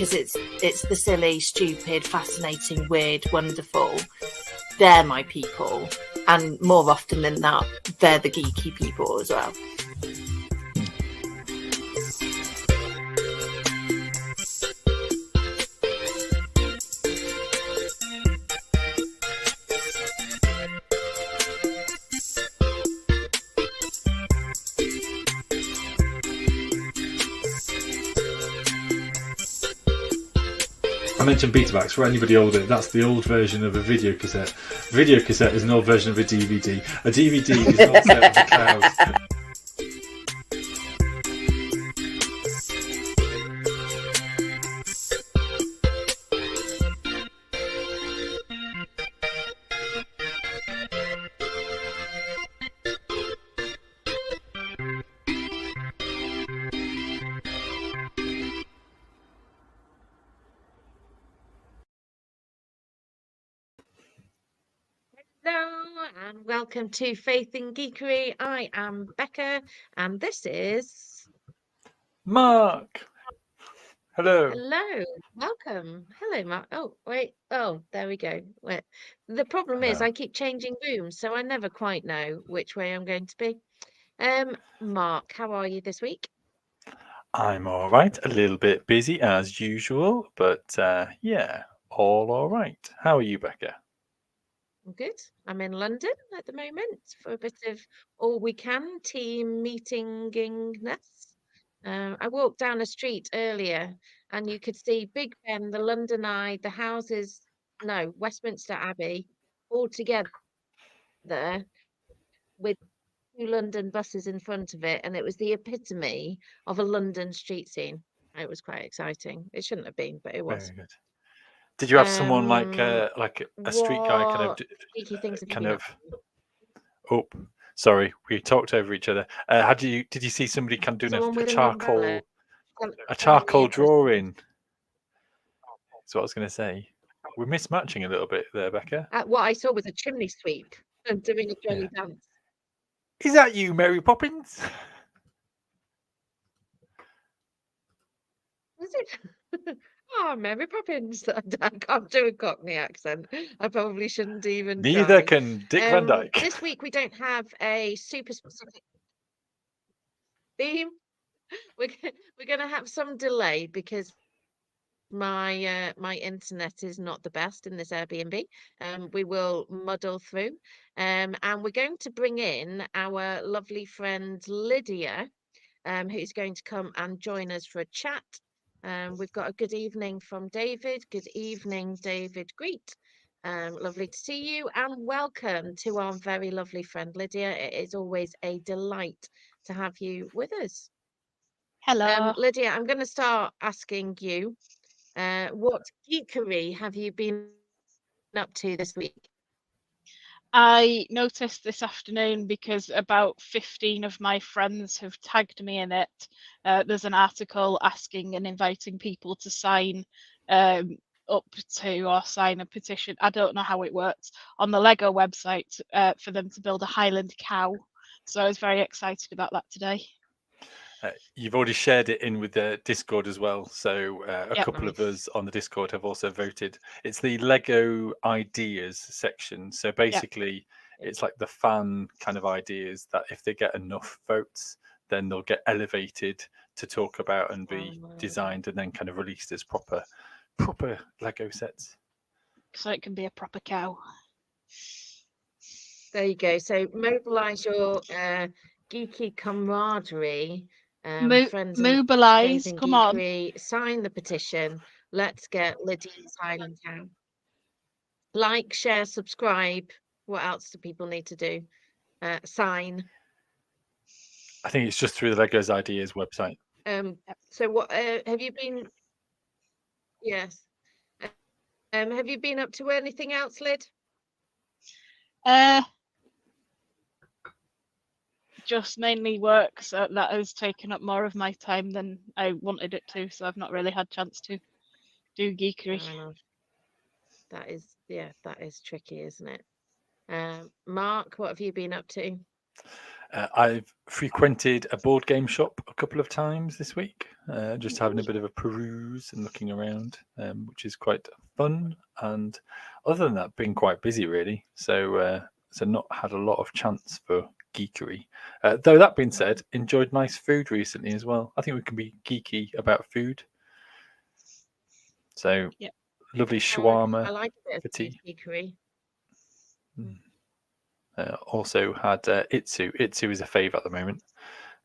because it's the silly, stupid, fascinating, weird, wonderful. They're my people, and more often than not, they're the geeky people as well. I mentioned Betamax. For anybody older, that's the old version of a video cassette. Video cassette is an old version of a DVD. A DVD is not set on the cloud. Hello and welcome to Faith in Geekery. I am Becca and this is Mark. Hello. Hello, welcome. Hello, Mark. Oh, wait. Oh, there we go. Wait. The problem is Hello. I keep changing rooms, so I never quite know which way I'm going to be. Mark, how are you this week? I'm all right. A little bit busy as usual, but yeah, all right. How are you, Becca? I'm good. I'm in London at the moment for a bit of all we can team meetingingness. I walked down a street earlier and you could see Big Ben, the London Eye, the houses, no, Westminster Abbey, all together with two London buses in front of it. And it was the epitome of a London street scene. It was quite exciting. It shouldn't have been, but it was. Very good. Did you have someone like a street guy What geeky things have you been up to? Oh, sorry, we talked over each other. Did you see somebody kind of doing Someone a with an umbrella. charcoal drawing? That's what I was going to say. We're mismatching a little bit there, Becca. What I saw was a chimney sweep and doing a jolly dance. Is that you, Mary Poppins? Was it? Oh, Mary Poppins. I can't do a Cockney accent. I probably shouldn't even Neither try. can Dick Van Dyke. This week we don't have a super specific theme. We're going to have some delay because my internet is not the best in this Airbnb. We will muddle through. And we're going to bring in our lovely friend Lydia, who's going to come and join us for a chat. We've got a good evening from David. Good evening, David Greet. Lovely to see you and welcome to our very lovely friend Lydia. It is always a delight to have you with us. Hello. Lydia, I'm going to start asking you, what geekery have you been up to this week? I noticed this afternoon because about 15 of my friends have tagged me in it. There's an article asking and inviting people to sign up to or sign a petition. I don't know how it works on the Lego website for them to build a Highland cow. So I was very excited about that today. You've already shared it in with the Discord as well. So a couple of us on the Discord have also voted. It's the Lego ideas section. So basically, it's like the fan kind of ideas that if they get enough votes, then they'll get elevated to talk about and be designed and then kind of released as proper Lego sets. So it can be a proper cow. There you go. So mobilize your geeky camaraderie. Friends mobilize, and come geekery, sign the petition. Let's get Lydia's Highland Cow. Like, share, subscribe. What else do people need to do? Sign. I think it's just through the Legos Ideas website. So what have you been? Yes. Have you been up to anything else, Lyd? Just mainly work, so that has taken up more of my time than I wanted it to, so I've not really had a chance to do geekery. That is tricky, isn't it? Mark, what have you been up to? I've frequented a board game shop a couple of times this week, just having a bit of a peruse and looking around, which is quite fun. And other than that, been quite busy really. So not had a lot of chance for geekery. Though that being said, enjoyed nice food recently as well. I think we can be geeky about food. So lovely shawarma I like a bit for of food tea. geekery. Also had itsu. Itsu is a fave at the moment.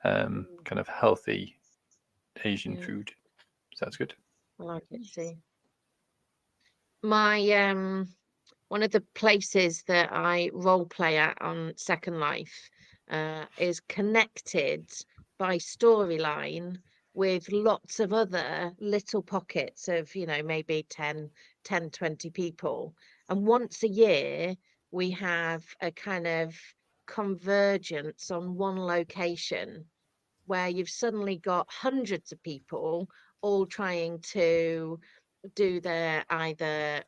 Kind of healthy Asian food. Sounds good. I like it too. My one of the places that I role play at on Second Life is connected by storyline with lots of other little pockets of, maybe 10, 20 people. And once a year, we have a kind of convergence on one location where you've suddenly got hundreds of people all trying to do their either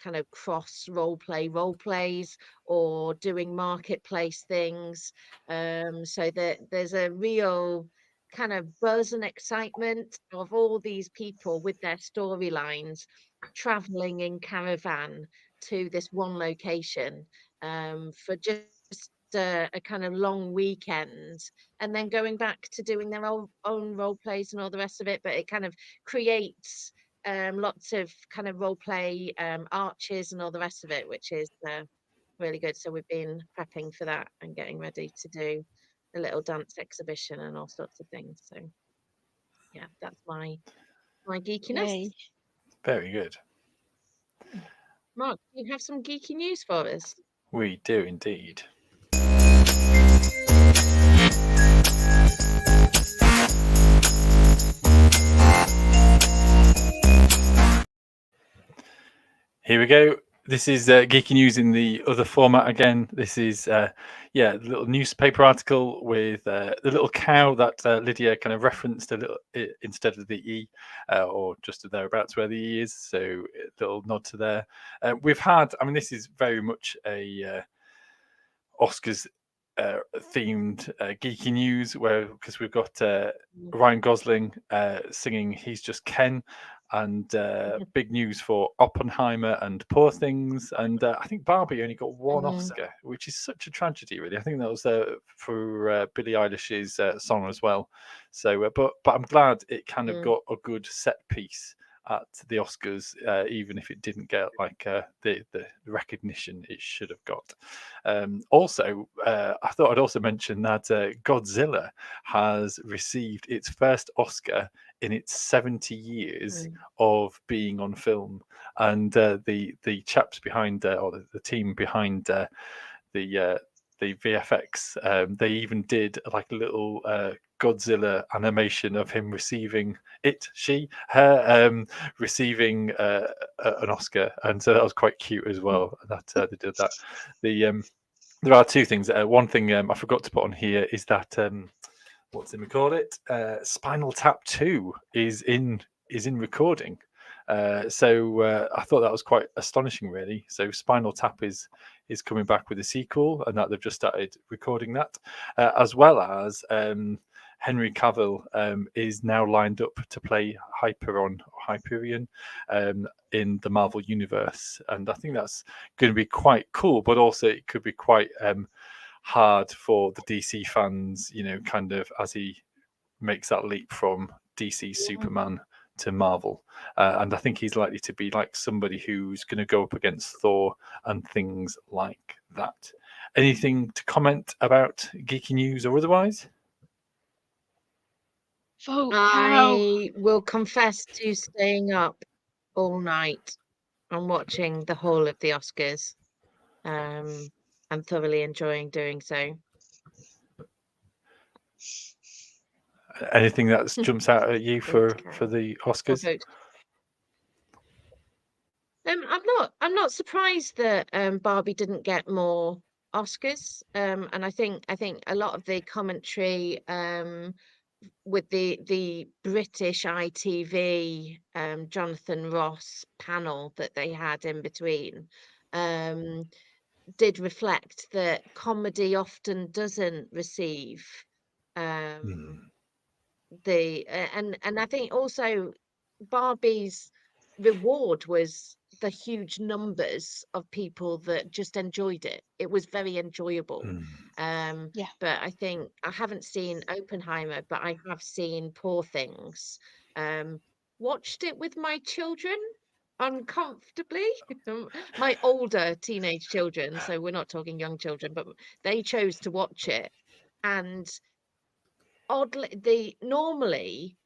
kind of cross role plays or doing marketplace things, so that there's a real kind of buzz and excitement of all these people with their storylines traveling in caravan to this one location, for just a kind of long weekend, and then going back to doing their own role plays and all the rest of it. But it kind of creates lots of kind of role play arches and all the rest of it, which is really good. So we've been prepping for that and getting ready to do a little dance exhibition and all sorts of things. So yeah, that's my geekiness. Yay. Very good. Mark, do you have some geeky news for us? We do indeed. Here we go. This is geeky news in the other format again. This is a little newspaper article with the little cow that Lydia kind of referenced a little instead of the E, or just thereabouts where the E is. So a little nod to there. We've had, this is very much a Oscars themed geeky news, because we've got Ryan Gosling singing "He's Just Ken," and big news for Oppenheimer and Poor Things, and I think Barbie only got one Oscar, which is such a tragedy, really. I think that was for Billie Eilish's song as well. So, but I'm glad it kind of got a good set piece at the Oscars, even if it didn't get like the recognition it should have got. Also, I thought I'd also mention that Godzilla has received its first Oscar in its 70 years of being on film, and the chaps behind, or the team behind the VFX, they even did like a little Godzilla animation of him receiving receiving an Oscar, and so that was quite cute as well. That they did that. There are two things. One thing I forgot to put on here is that we call it? Spinal Tap 2 is in recording. So I thought that was quite astonishing, really. So Spinal Tap is coming back with a sequel, and that they've just started recording that, as well as Henry Cavill is now lined up to play Hyperion in the Marvel Universe, and I think that's going to be quite cool. But also, it could be quite hard for the DC fans, kind of as he makes that leap from DC Superman to Marvel, and I think he's likely to be like somebody who's going to go up against Thor and things like that. Anything to comment about geeky news or otherwise? I will confess to staying up all night and watching the whole of the Oscars, and thoroughly enjoying doing so. Anything that jumps out at you for the Oscars? I'm not surprised that Barbie didn't get more Oscars, and I think a lot of the commentary with the British ITV Jonathan Ross panel that they had in between, did reflect that comedy often doesn't receive and I think also Barbie's reward was the huge numbers of people that just enjoyed it. It was very enjoyable. Yeah. But I think I haven't seen Oppenheimer, but I have seen Poor Things. Watched it with my children uncomfortably. My older teenage children, so we're not talking young children, but they chose to watch it. And oddly, normally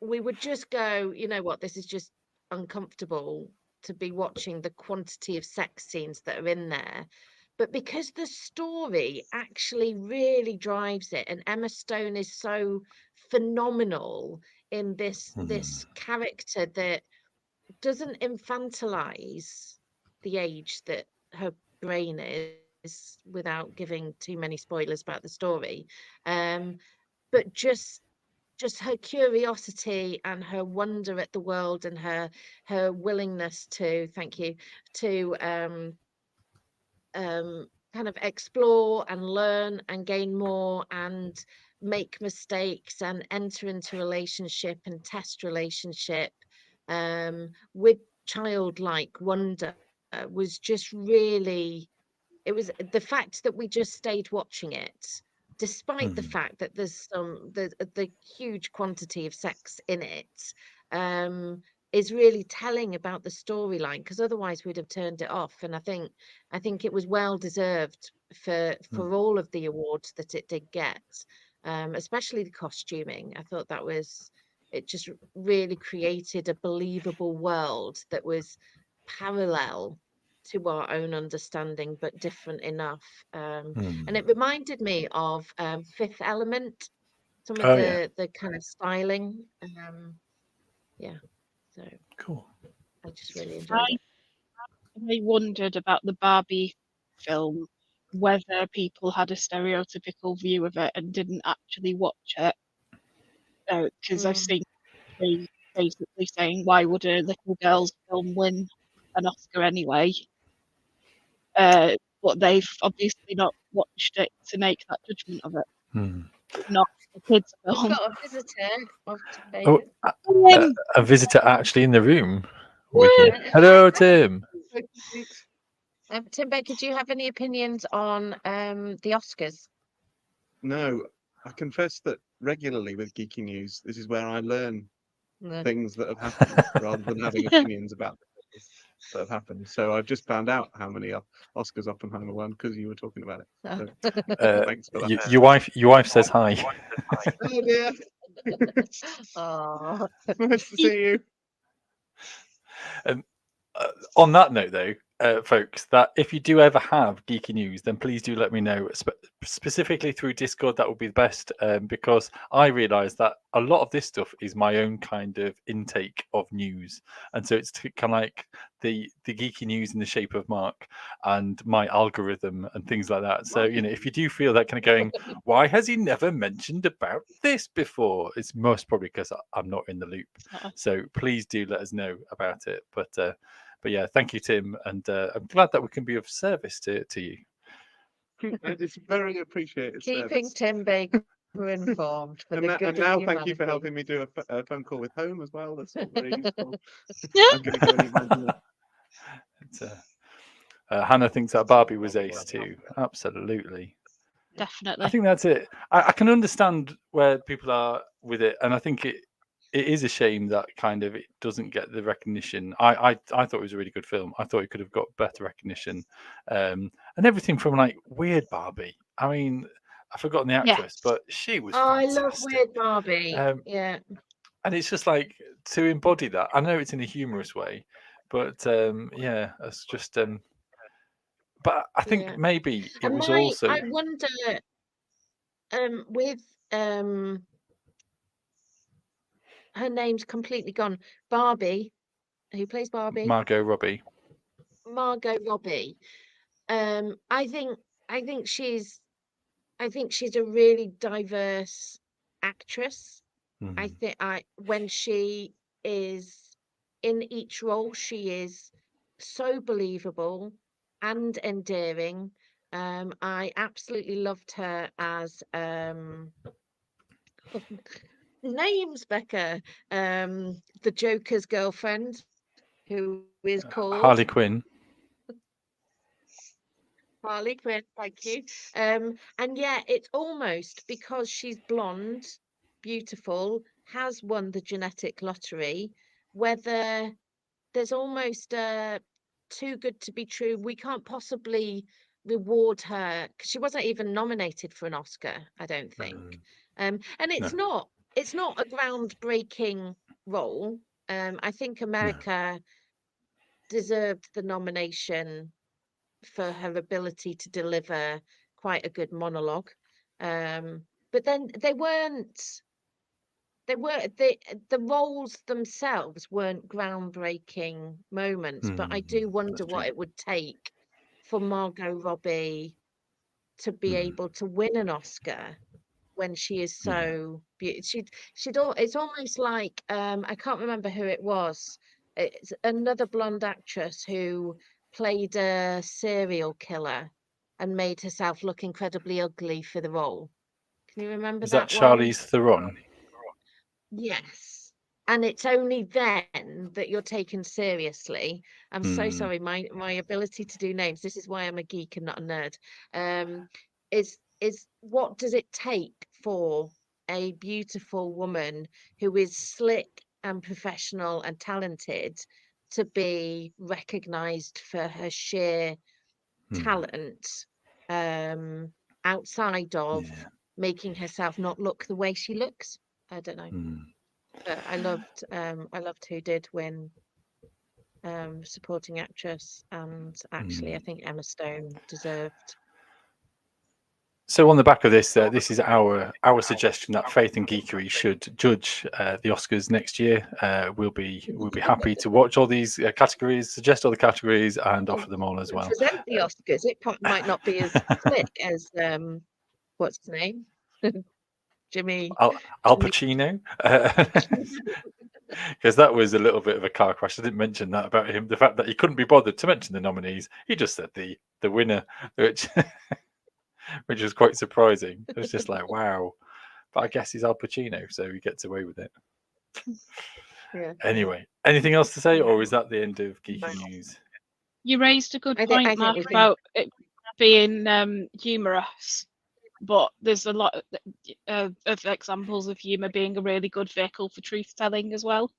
we would just go, you know what, this is just uncomfortable to be watching the quantity of sex scenes that are in there. But because the story actually really drives it, and Emma Stone is so phenomenal in this character that doesn't infantilize the age that her brain is, without giving too many spoilers about the story. But just her curiosity and her wonder at the world, and her willingness to, thank you, to kind of explore and learn and gain more and make mistakes and enter into relationship and test relationship with childlike wonder was just really, it was the fact that we just stayed watching it, despite the fact that there's the huge quantity of sex in it, is really telling about the storyline, because otherwise we'd have turned it off. And I think it was well deserved for all of the awards that it did get, especially the costuming. I thought that was, it just really created a believable world that was parallel to our own understanding, but different enough. And it reminded me of Fifth Element, some of Oh yeah, the kind of styling. Yeah, so cool. I just really enjoyed I, it. I wondered about the Barbie film, whether people had a stereotypical view of it and didn't actually watch it. Because I've Mm. seen basically saying, why would a little girl's film win an Oscar anyway? But they've obviously not watched it to make that judgment of it. It's not a kids' We've film. got a visitor of Oh, Bacon. a visitor actually in the room with Woo! you. Hello, Tim. Tim Baker, do you have any opinions on the Oscars? No, I confess that regularly with Geeky News, this is where I learn No. things that have happened rather than having opinions about things that have happened. So I've just found out how many Oscars Oppenheimer won because you were talking about it. So, thanks for that. Your wife says hi. Oh dear. Oh. Nice to see you. On that note, though, folks, that if you do ever have geeky news, then please do let me know. Specifically through Discord, that would be the best, because I realise that a lot of this stuff is my own kind of intake of news, and so it's kind of like the geeky news in the shape of Mark and my algorithm and things like that. So if you do feel that kind of going, why has he never mentioned about this before? It's most probably because I'm not in the loop. So please do let us know about it. But yeah, thank you, Tim, and I'm glad that we can be of service to you. It's very appreciated. Keeping Tim Baker informed for the good now of thank you for humanity. helping me do a phone call with home as well. That's all very useful. Yeah. I'm going to go and eat my dinner. Hannah thinks that Barbie was ace too. Absolutely. Definitely. I think that's it. I can understand where people are with it, and I think it is a shame that kind of it doesn't get the recognition. I thought it was a really good film. I thought it could have got better recognition, and everything from like Weird Barbie. I mean, I've forgotten the actress, but she was fantastic. I love Weird Barbie. Yeah. And it's just like to embody that. I know it's in a humorous way, but yeah, it's just. But I think maybe it was also. I wonder with her name's completely gone. Barbie, who plays Barbie? Margot Robbie. Margot Robbie. I think she's a really diverse actress. I think when she is in each role, she is so believable and endearing. I absolutely loved her as names, Becca. The Joker's girlfriend, who is called Harley Quinn. Harley Quinn, thank you. And yeah, it's almost because she's blonde, beautiful, has won the genetic lottery, whether there's almost too good to be true. We can't possibly reward her because she wasn't even nominated for an Oscar, I don't think. And it's No. not a groundbreaking role. I think America deserved the nomination for her ability to deliver quite a good monologue. But then they were the roles themselves weren't groundbreaking moments, but I do wonder what it would take for Margot Robbie to be able to win an Oscar when she is so beautiful. It's almost like I can't remember who it was. It's another blonde actress who played a serial killer and made herself look incredibly ugly for the role. Can you remember Is that that one? Charlize Theron? Yes. And it's only then that you're taken seriously. I'm so sorry, my ability to do names, this is why I'm a geek and not a nerd. Is what does it take for a beautiful woman who is slick and professional and talented to be recognized for her sheer talent, outside of making herself not look the way she looks? I don't know. But I loved who did win supporting actress, and actually I think Emma Stone deserved. So on the back of this, this is our suggestion that Faith and Geekery should judge the Oscars next year. We'll be happy to watch all these categories, suggest all the categories, and offer them all as well. Present the Oscars. It might not be as slick as what's his name, Jimmy Al Pacino. Because that was a little bit of a car crash. I didn't mention that about him. The fact that he couldn't be bothered to mention the nominees, he just said the winner, which which was quite surprising. It was just like, wow. But I guess he's Al Pacino, so he gets away with it. Yeah. Anyway, anything else to say, or is that the end of Geeky News? You raised a good I point, think Mark, we've been- about it being humorous, but there's a lot of examples of humor being a really good vehicle for truth telling as well.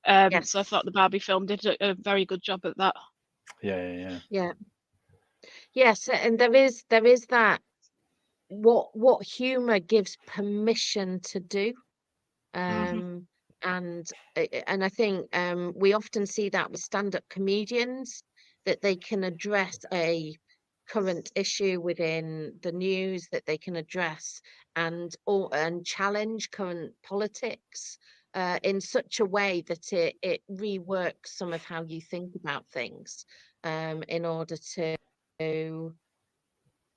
Yes. So I thought the Barbie film did a very good job at that. Yeah. Yes, and there is that what humor gives permission to do. And I think we often see that with stand-up comedians, that they can address a current issue within the news, that they can address and challenge current politics in such a way that it reworks some of how you think about things, in order to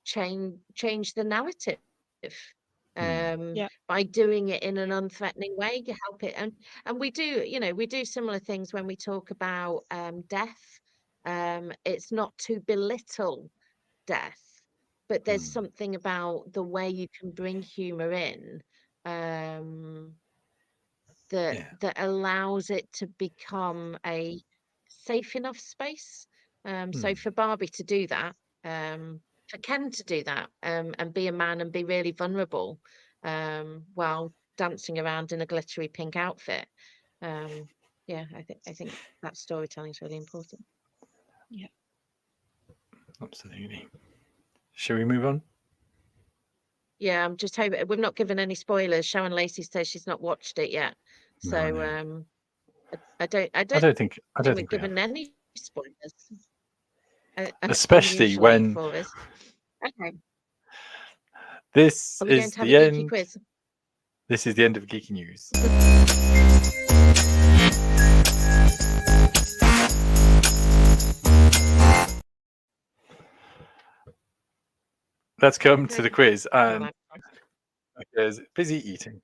change the narrative. By doing it in an unthreatening way, you help it. And we do similar things when we talk about death. It's not to belittle death, but there's something about the way you can bring humor in, that allows it to become a safe enough space. So for Barbie to do that, for Ken to do that, and be a man and be really vulnerable, while dancing around in a glittery pink outfit. Yeah, I think that storytelling is really important. Yeah, absolutely. Shall we move on? Yeah, I'm just hoping we've not given any spoilers. Sharon Lacey says she's not watched it yet, so No. I don't think we've given any spoilers. Especially when for us. Okay. This is the end. Quiz? This is the end of Geeky News. Let's come to the quiz. Because busy eating.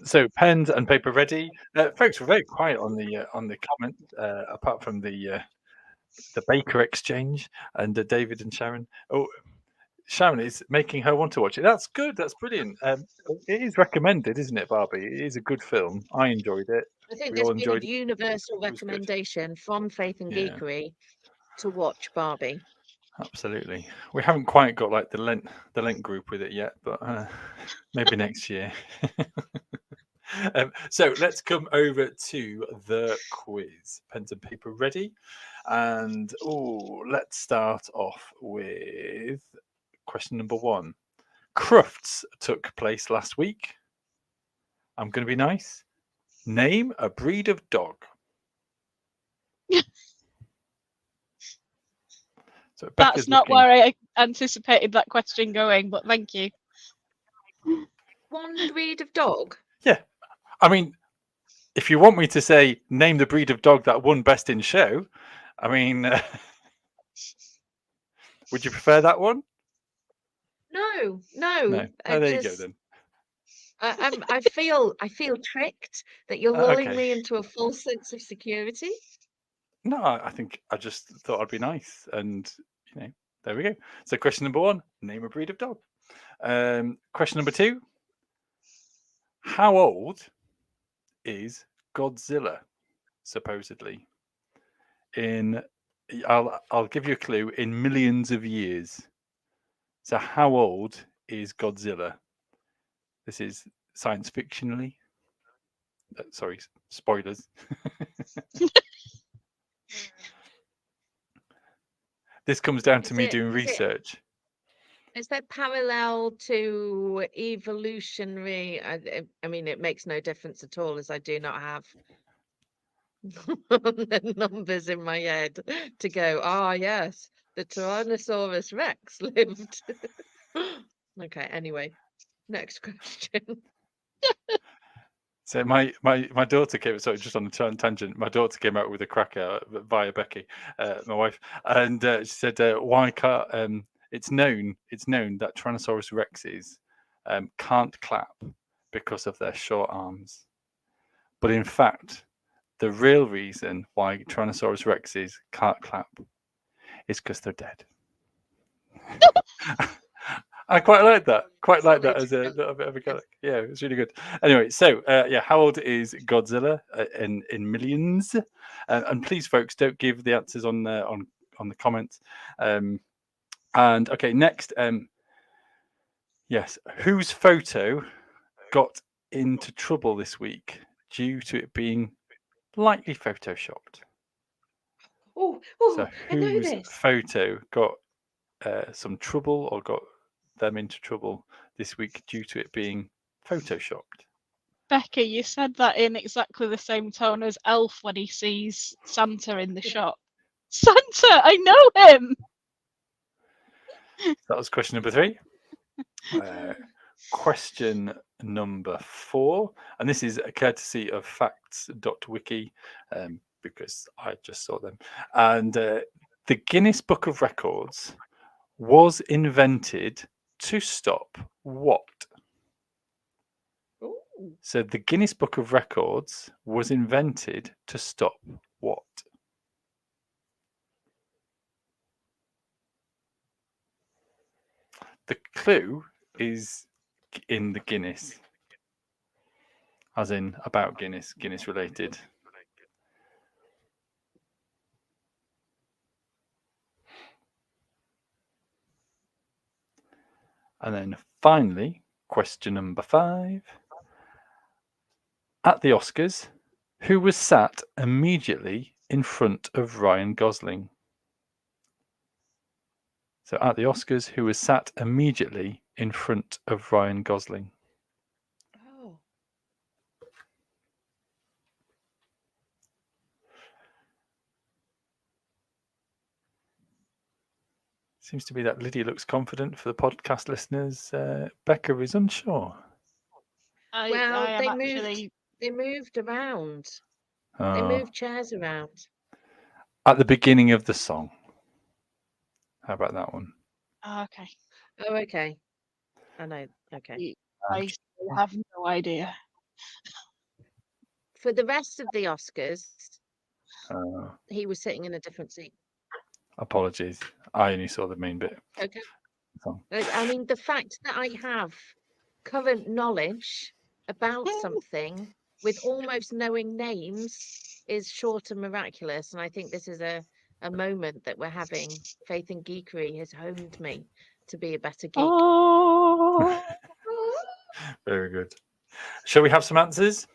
So pens and paper ready. Folks, we're very quiet on the comments, apart from the the Baker Exchange, and David and Sharon. Oh, Sharon is making her want to watch it. That's good. That's brilliant. It is recommended, isn't it, Barbie? It is a good film. I enjoyed it. I think We there's all been a enjoyed it. universal It was good. recommendation from Faith and Yeah. Geekery to watch Barbie. Absolutely. We haven't quite got like the Lent group with it yet, but maybe next year. So let's come over to the quiz. Pens and paper ready, and let's start off with question number 1. Crufts took place last week. I'm going to be nice. Name a breed of dog. So That's not where I anticipated that question going, but thank you. One breed of dog? Yeah. I mean, if you want me to say name the breed of dog that won best in show, I mean, would you prefer that one? No. Oh, there you go then. I feel tricked that you're lulling Okay. me into a false sense of security. No, I think I just thought I'd be nice, and there we go. So question number 1: name a breed of dog. Question number 2: how old is Godzilla supposedly? I'll give you a clue. In millions of years. So how old is Godzilla? This is science fictionally. Sorry, spoilers. This comes down to me doing research. Is there parallel to evolutionary? I mean, it makes no difference at all, as I do not have the numbers in my head to go, yes, the Tyrannosaurus Rex lived. Okay, anyway, next question. So my daughter came. Sorry, just on the tangent. My daughter came out with a cracker via Becky, my wife, and she said, "Why can't?" It's known that Tyrannosaurus Rexes can't clap because of their short arms. But in fact, the real reason why Tyrannosaurus Rexes can't clap is because they're dead. I quite like that. Quite like that as a little bit of a gag. Yeah, it's really good. Anyway, so how old is Godzilla in millions? And please, folks, don't give the answers on the comments. And okay, next. Yes, whose photo got into trouble this week due to it being lightly photoshopped? So whose photo got some trouble or got them into trouble this week due to it being photoshopped? Becky, you said that in exactly the same tone as Elf when he sees Santa in the shop. Santa, I know him! That was question number 3. Question number 4, and this is a courtesy of facts.wiki, because I just saw them. And the Guinness Book of Records was invented to stop what? So the Guinness Book of Records was invented to stop what? The clue is in the Guinness, as in about Guinness related. And then finally, question number 5. At the Oscars, who was sat immediately in front of Ryan Gosling? So at the Oscars, who was sat immediately in front of Ryan Gosling? Seems to be that Lydia looks confident. For the podcast listeners, Becca is unsure. They moved around. They moved chairs around. At the beginning of the song. How about that one? Okay. Oh, okay. I know. Okay. I have no idea. For the rest of the Oscars, he was sitting in a different seat. Apologies. I only saw the main bit. Okay. So, I mean, the fact that I have current knowledge about something with almost knowing names is short and miraculous. And I think this is a moment that we're having. Faith in Geekery has honed me to be a better geek. Oh, very good. Shall we have some answers?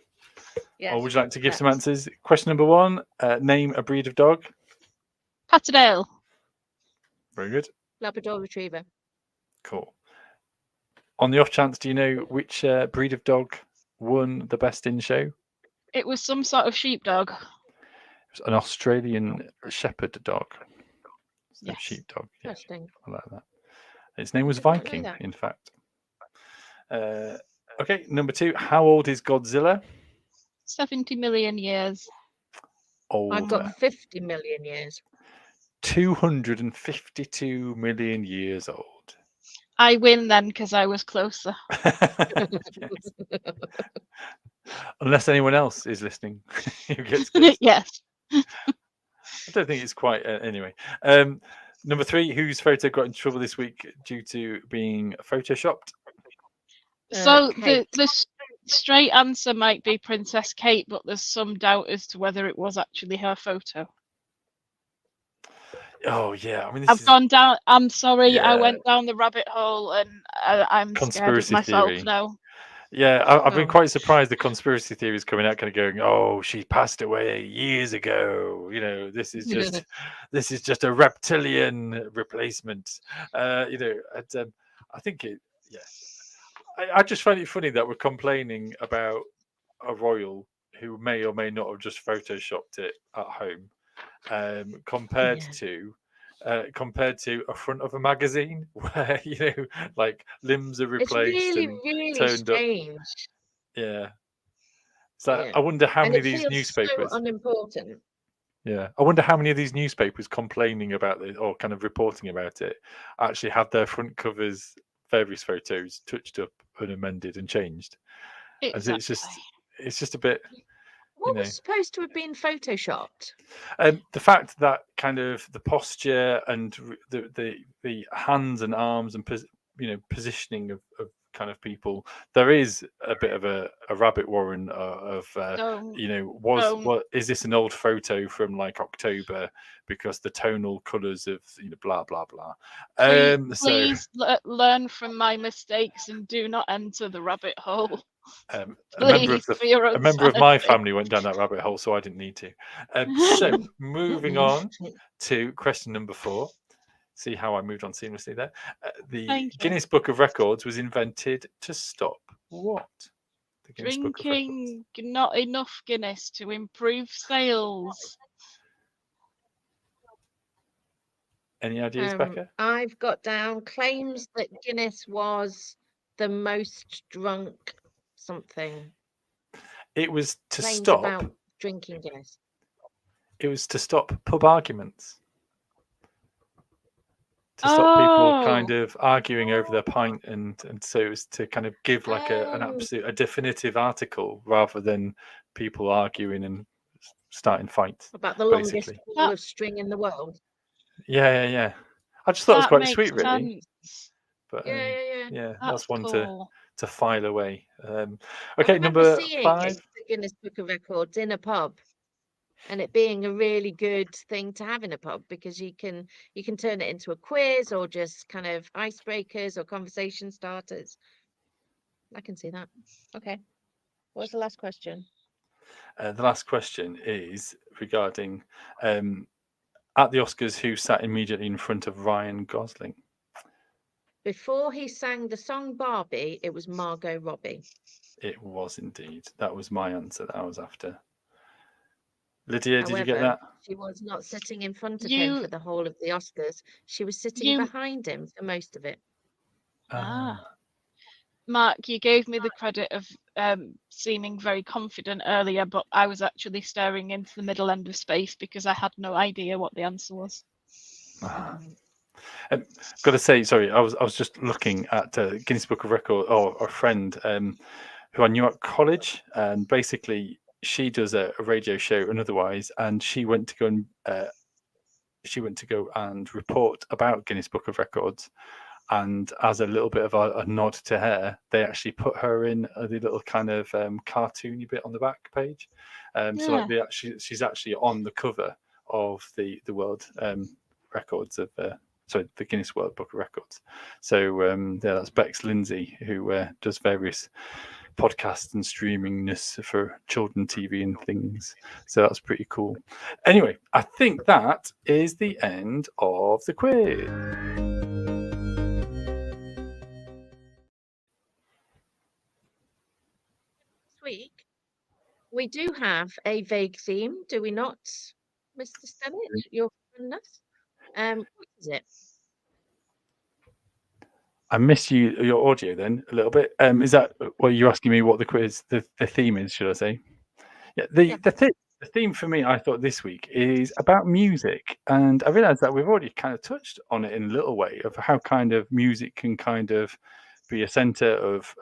Yes, Or would you like to give some let's. answers? Question number 1, name a breed of dog. Patterdale. Very good. Labrador Retriever. Cool. On the off chance, do you know which breed of dog won the best in show? It was some sort of sheepdog. It was an Australian shepherd dog. So Yes. sheepdog. Yeah, Interesting. I like that. Its name was Did not know Viking, that. in fact. Okay, number 2. How old is Godzilla? 70 million years. Older. I've got 50 million years. 252 million years old. I win then because I was closer. Unless anyone else is listening who gets close. Yes. I don't think it's quite anyway. Number 3, whose photo got in trouble this week due to being photoshopped? So Kate. the straight answer might be Princess Kate, but there's some doubt as to whether it was actually her photo. Oh yeah, I mean, I've gone down. I'm sorry, I Yeah. went down the rabbit hole, and I'm scared of Conspiracy myself theory. now. Yeah, I've been Oh. quite surprised the conspiracy theories coming out, kind of going, "Oh, she passed away years ago." You know, this is just a reptilian replacement. You know, and, I think it. Yeah, I just find it funny that we're complaining about a royal who may or may not have just photoshopped it at home, compared to a front of a magazine where, you know, like limbs are It's replaced really, and really toned up. strange. Yeah. So Yeah. I wonder how And many it of these feels newspapers. so unimportant. Yeah, I wonder how many of these newspapers complaining about it or kind of reporting about it actually have their front covers, various photos touched up and amended and changed. Exactly. And it's just a bit. What know. was supposed to have been photoshopped? The fact that kind of the posture and the hands and arms and positioning of kind of people, there is a bit of a rabbit warren of what is this an old photo from like October, because the tonal colours of blah blah blah. Please learn from my mistakes and do not enter the rabbit hole. A member of my family went down that rabbit hole, so I didn't need to. So moving on to question number 4. See how I moved on seamlessly there. The Guinness Book of Records was invented to stop what? The Guinness Book of Records. Drinking not enough Guinness to improve sales. Any ideas, Becca? I've got down claims that Guinness was the most drunk something. It was to claims stop about drinking Guinness. It was to stop pub arguments. To stop people kind of arguing over their pint, and so it was to kind of give like a definitive article rather than people arguing and starting fights about the longest ball of string in the world. Yeah. I just thought it was quite sweet, really. But yeah, that's one cool. to file away. Okay, number 5. The Guinness Book of Records in a pub. And it being a really good thing to have in a pub, because you can turn it into a quiz or just kind of icebreakers or conversation starters. I can see that. Okay. What's the last question? The last question is regarding at the Oscars, who sat immediately in front of Ryan Gosling? Before he sang the song Barbie, it was Margot Robbie. It was indeed. That was my answer that I was after. Lydia, did you get that? She was not sitting in front of him for the whole of the Oscars. She was sitting behind him for most of it. Mark, you gave me the credit of seeming very confident earlier, but I was actually staring into the middle end of space because I had no idea what the answer was. Got to say, sorry, I was just looking at Guinness Book of Records, or a friend who I knew at college, and basically she does a radio show and otherwise, and she went to go and she went to go and report about Guinness Book of Records. And as a little bit of a nod to her, they actually put her in the little kind of cartoony bit on the back page. So like she's actually on the cover of the world records of the Guinness World Book of Records. So that's Bex Lindsay, who does various podcasts and streamingness for children TV and things. So that's pretty cool. Anyway, I think that is the end of the quiz. Week, we do have a vague theme, do we not, Mr. Stennett? Your goodness. What is it? I miss your audio then a little bit. Is that what you're asking me? What the quiz, the theme is? Should I say? Yeah. The theme for me, I thought this week is about music, and I realised that we've already kind of touched on it in a little way of how kind of music can kind of be a centre of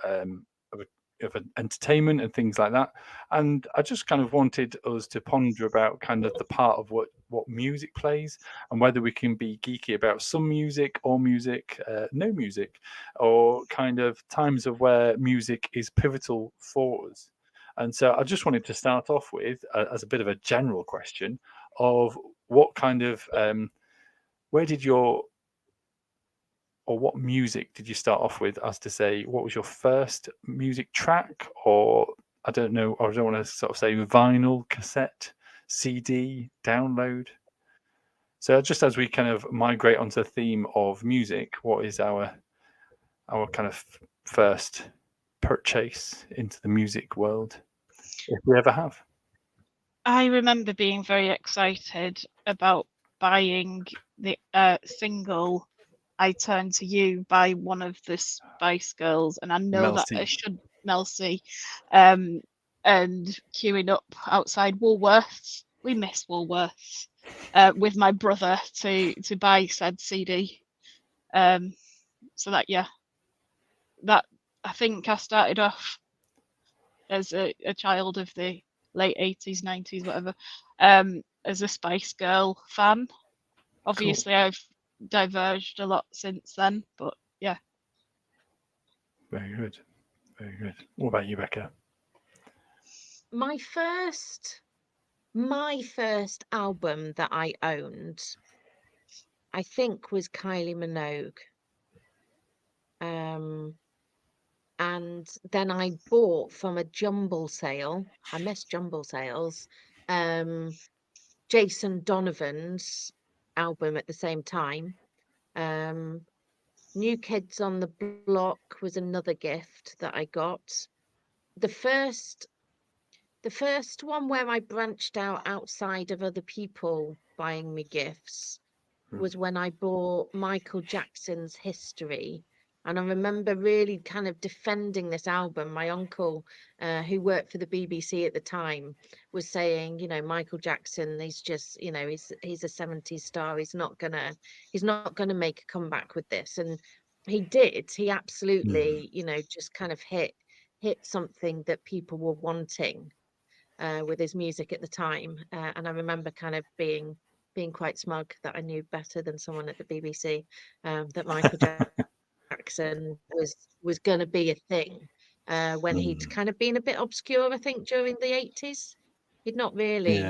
entertainment and things like that. And I just kind of wanted us to ponder about kind of the part of what music plays, and whether we can be geeky about some music or music, no music, or kind of times of where music is pivotal for us. And so I just wanted to start off with, as a bit of a general question, of what kind of what music did you start off with, as to say, what was your first music track, or I don't know, or I don't want to sort of say vinyl, cassette, CD, download. So just as we kind of migrate onto the theme of music, what is our kind of first purchase into the music world, if we ever have? I remember being very excited about buying the single "I Turn to You" by one of the Spice Girls, and I know Mel that C. I should Mel C, and queuing up outside Woolworths. We miss Woolworths, with my brother to buy said CD. So that I think I started off as a child of the late 80s, 90s, whatever, as a Spice Girl fan. Obviously, cool. I've diverged a lot since then, but yeah. Very good. Very good. What about you, Becca? My first album that I owned, I think, was Kylie Minogue. And then I bought from a jumble sale. I miss jumble sales. Jason Donovan's album at the same time. New Kids on the Block was another gift that I got. The first one where I branched out outside of other people buying me gifts was when I bought Michael Jackson's History. And I remember really kind of defending this album. My uncle, who worked for the BBC at the time, was saying, you know, Michael Jackson, he's just, you know, he's a 70s star. He's not gonna make a comeback with this. And he did. He absolutely, you know, just kind of hit something that people were wanting with his music at the time. And I remember kind of being quite smug that I knew better than someone at the BBC, that Michael Jackson was going to be a thing, when he'd kind of been a bit obscure, I think, during the 80s. He'd not really,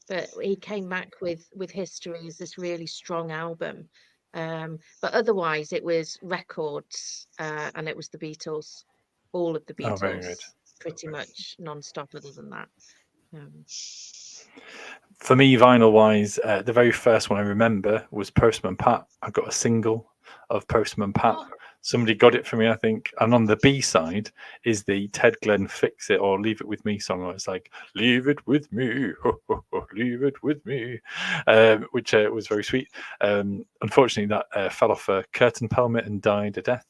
but he came back with History as this really strong album. But otherwise it was records, and it was the Beatles, all of the Beatles, very good. pretty much non-stop other than that. For me, vinyl wise, the very first one I remember was Postman Pat. I got a single of Postman Pat. Somebody got it for me, I think. And on the B side is the Ted Glenn Fix It or Leave It With Me song. Where it's like, leave it with me, ho, ho, ho, leave it with me, which was very sweet. Unfortunately, that fell off a curtain pelmet and died a death.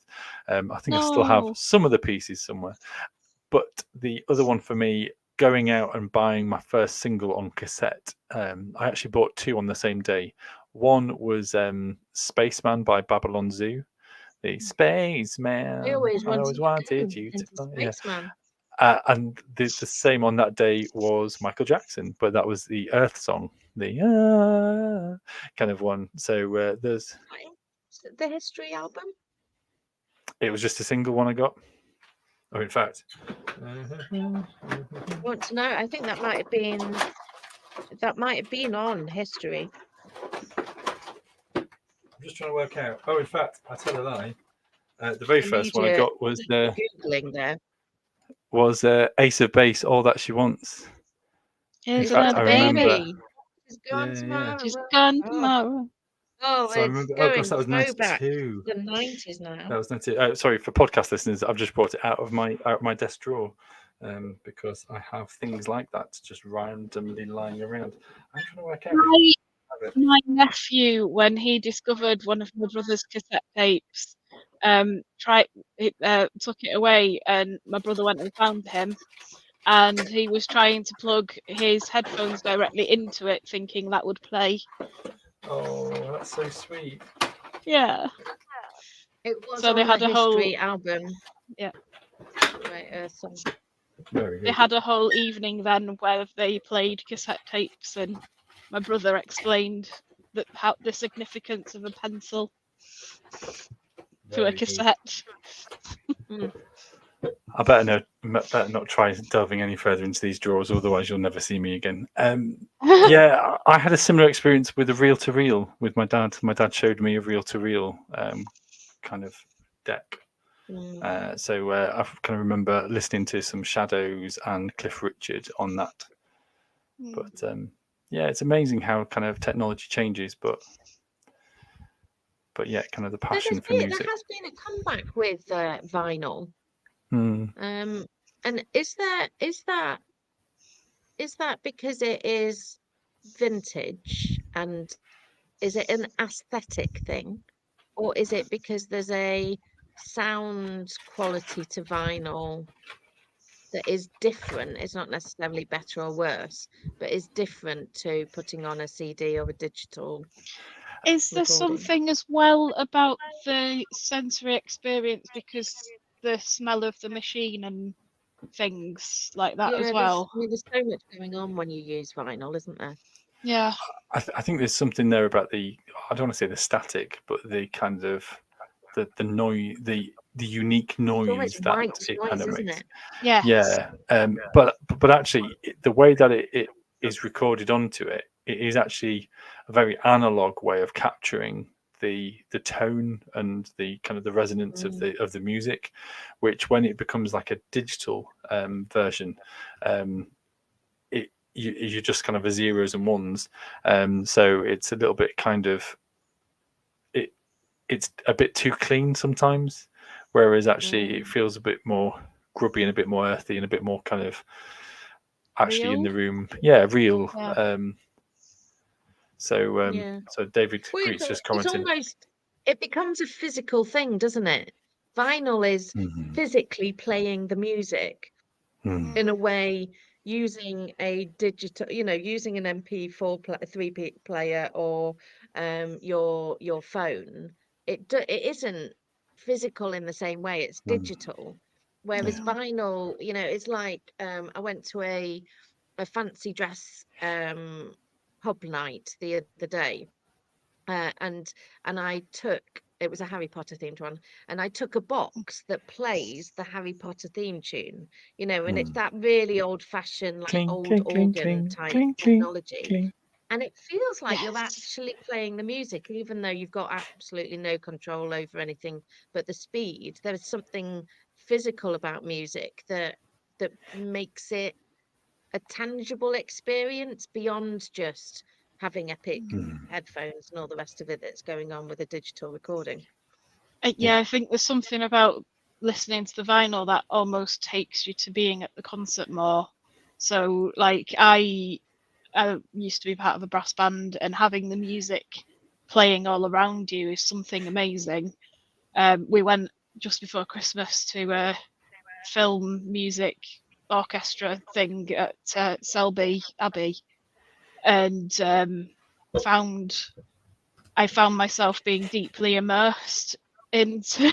I think I still have some of the pieces somewhere. But the other one for me, going out and buying my first single on cassette, I actually bought two on the same day. One was Spaceman by Babylon Zoo. The Spaceman. I always wanted you to fly. Spaceman. And the same on that day was Michael Jackson, but that was the Earth song. The kind of one. So there's the history album. it was just a single one I got. Oh, in fact, I want to know. I think that might have been on history. I'm just trying to work out. Oh, in fact, I tell a lie. The very first one I got was Googling there. Was Ace of Base, All That She Wants. Is fact, that I remember- baby? She's gone Yeah, tomorrow. She's gone tomorrow. Oh, So I it's remember. Oh going gosh, that was so back 92. to the 90s now. That was 92. Sorry for podcast listeners. I've just brought it out of my desk drawer because I have things like that just randomly lying around. I'm trying to work out. My nephew, when he discovered one of my brother's cassette tapes, took it away, and my brother went and found him, and he was trying to plug his headphones directly into it, thinking that would play. Oh, that's so sweet. Yeah. It was So on they had the a whole history album. Yeah. Right, song. Very good. They had a whole evening then where they played cassette tapes, and my brother explained the significance of a pencil to a Very good. cassette. I better not try delving any further into these drawers, otherwise you'll never see me again. Yeah, I had a similar experience with a reel-to-reel with my dad. My dad showed me a reel-to-reel kind of deck. So I kind of remember listening to some Shadows and Cliff Richard on that. But yeah, it's amazing how kind of technology changes, but yeah, kind of the passion for music. There has been a comeback with vinyl. And is that because it is vintage, and is it an aesthetic thing, or is it because there's a sound quality to vinyl that is different? It's not necessarily better or worse, but is different to putting on a CD or a digital. Is there something as well about the sensory experience, because the smell of the machine and things like that as well? There's so much going on when you use vinyl, isn't there? Yeah. I think there's something there about I don't want to say the static, but the kind of the noise, the unique noise that it kind of makes. Yeah. But actually, the way that it is recorded onto it is actually a very analog way of capturing the tone and the kind of the resonance of the music, which when it becomes like a digital version, you're just kind of a zeros and ones. So it's a little bit kind of it's a bit too clean sometimes, whereas actually it feels a bit more grubby and a bit more earthy and a bit more kind of actually real? in the room. Yeah, real. Yeah. So David Greet's just commenting. It becomes a physical thing, doesn't it? Vinyl is physically playing the music in a way, using a digital, using an MP4 3 player or your phone. It isn't physical in the same way. It's digital. Whereas vinyl, it's like I went to a fancy dress pub night the other day, and it was a Harry Potter themed one, and I took a box that plays the Harry Potter theme tune, and it's that really old fashioned, like Cling, old cling, cling, organ cling, type cling, technology. cling. And it feels like you're Yes. actually playing the music, even though you've got absolutely no control over anything but the speed. There is something physical about music that makes it a tangible experience beyond just having epic headphones and all the rest of it that's going on with a digital recording. Yeah, I think there's something about listening to the vinyl that almost takes you to being at the concert more. So, like, I used to be part of a brass band, and having the music playing all around you is something amazing. We went just before Christmas to a film music orchestra thing at Selby Abbey, and I found myself being deeply immersed into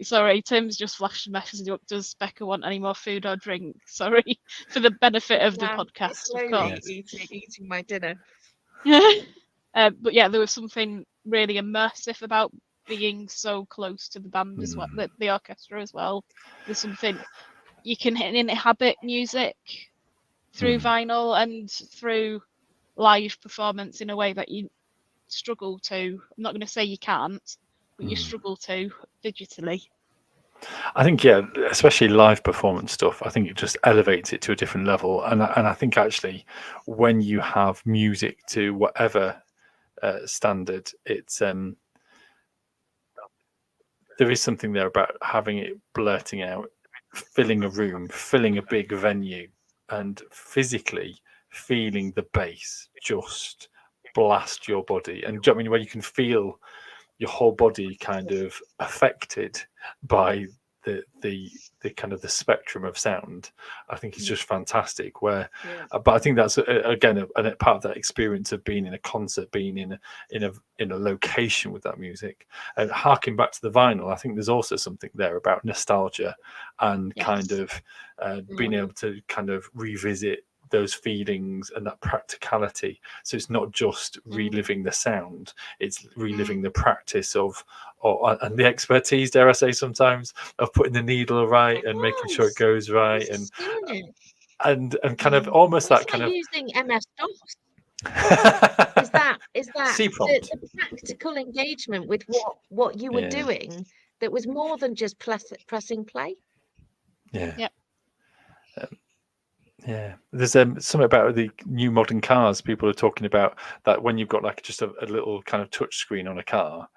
sorry, Tim's just flashed a message up. Does Becca want any more food or drink? Sorry, for the benefit of the podcast, of course. Eating my dinner. But yeah, there was something really immersive about being so close to the band as well, the orchestra as well. There's something you can inhabit music through vinyl and through live performance in a way that you struggle to. I'm not going to say you can't, but you struggle to digitally. I think, yeah, especially live performance stuff, I think it just elevates it to a different level. And I think actually when you have music to whatever standard, it's there is something there about having it blurting out, filling a room, filling a big venue, and physically feeling the bass just blast your body. And do you know what I mean, where you can feel your whole body kind of affected by the kind of the spectrum of sound. I think it's just fantastic. But I think that's again a part of that experience of being in a concert, being in a location with that music, and harking back to the vinyl. I think there's also something there about nostalgia and kind of being able to kind of revisit those feelings and that practicality. So it's not just reliving the sound, it's reliving the practice of and the expertise, dare I say, sometimes, of putting the needle right and making sure it goes right, and kind of almost that kind like of using MS-DOS. Is that C-prompt. the practical engagement with what you were doing that was more than just pressing play? Yep. Yeah, there's something about the new modern cars. People are talking about that when you've got like just a little kind of touch screen on a car.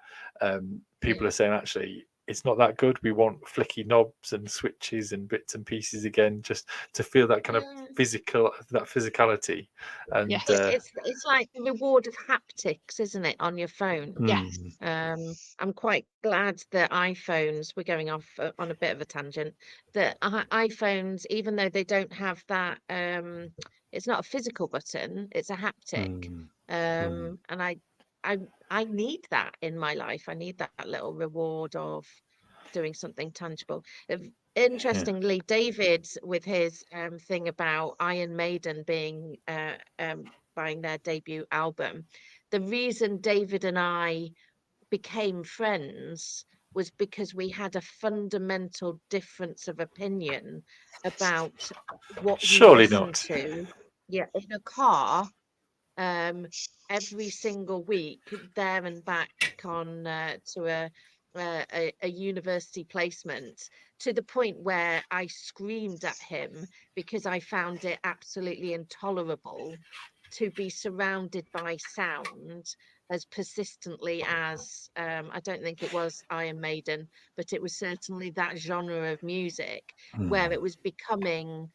People are saying actually it's not that good. We want flicky knobs and switches and bits and pieces again, just to feel that kind of physicality. And it's like the reward of haptics, isn't it, on your phone? Yes. I'm quite glad that iPhones, we're going off on a bit of a tangent, that iPhones, even though they don't have that, it's not a physical button, it's a haptic. And I need that in my life. I need that little reward of doing something tangible. Interestingly, David, with his thing about Iron Maiden being buying their debut album, the reason David and I became friends was because we had a fundamental difference of opinion about what you surely listen not. to. Yeah, in a car, every single week, there and back on to a university placement, to the point where I screamed at him because I found it absolutely intolerable to be surrounded by sound as persistently as I don't think it was Iron Maiden, but it was certainly that genre of music where it was becoming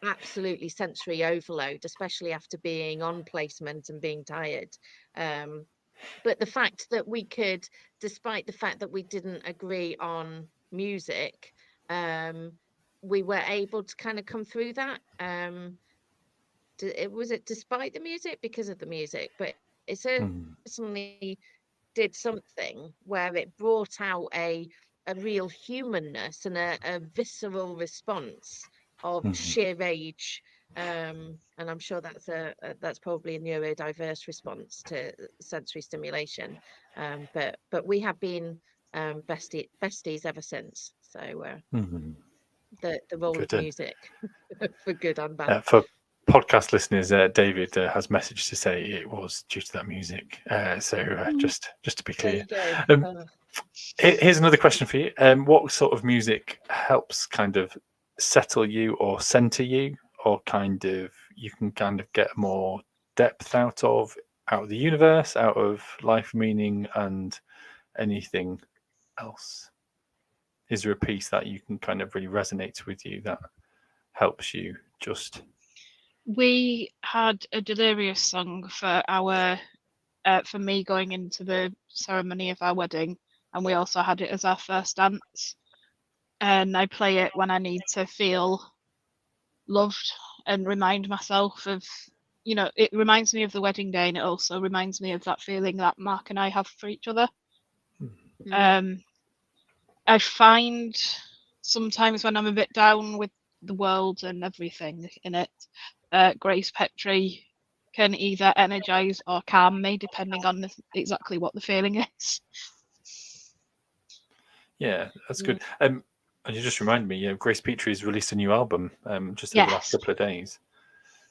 absolutely sensory overload, especially after being on placement and being tired. But the fact that we could, despite the fact that we didn't agree on music, we were able to kind of come through that. Was it despite the music, because of the music, but it certainly did something where it brought out a real humanness and a visceral response of sheer rage. And I'm sure that's probably a neurodiverse response to sensory stimulation. But we have been besties ever since. So the role of Good. music for good and bad. For podcast listeners, David has messaged to say it was due to that music. Just to be clear. There you go. Here's another question for you. What sort of music helps kind of settle you or center you, or kind of you can kind of get more depth out of the universe, out of life meaning, and anything else? Is there a piece that you can kind of really resonate with you that helps you just? We had a Delirious song for our for me going into the ceremony of our wedding, and we also had it as our first dance. And I play it when I need to feel loved and remind myself of, it reminds me of the wedding day, and it also reminds me of that feeling that Mark and I have for each other. I find sometimes when I'm a bit down with the world and everything in it, Grace Petrie can either energize or calm me, depending on exactly what the feeling is. Yeah, that's good. And you just reminded me, Grace Petrie has released a new album just over the last couple of days.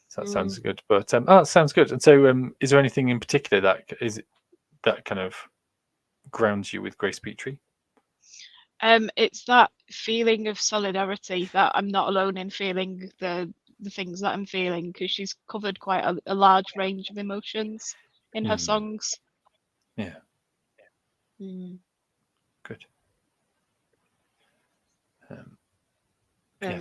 So that sounds good. But that sounds good. And so, is there anything in particular that kind of grounds you with Grace Petrie? It's that feeling of solidarity, that I'm not alone in feeling the things that I'm feeling, because she's covered quite a large range of emotions in her songs. Yeah. Good.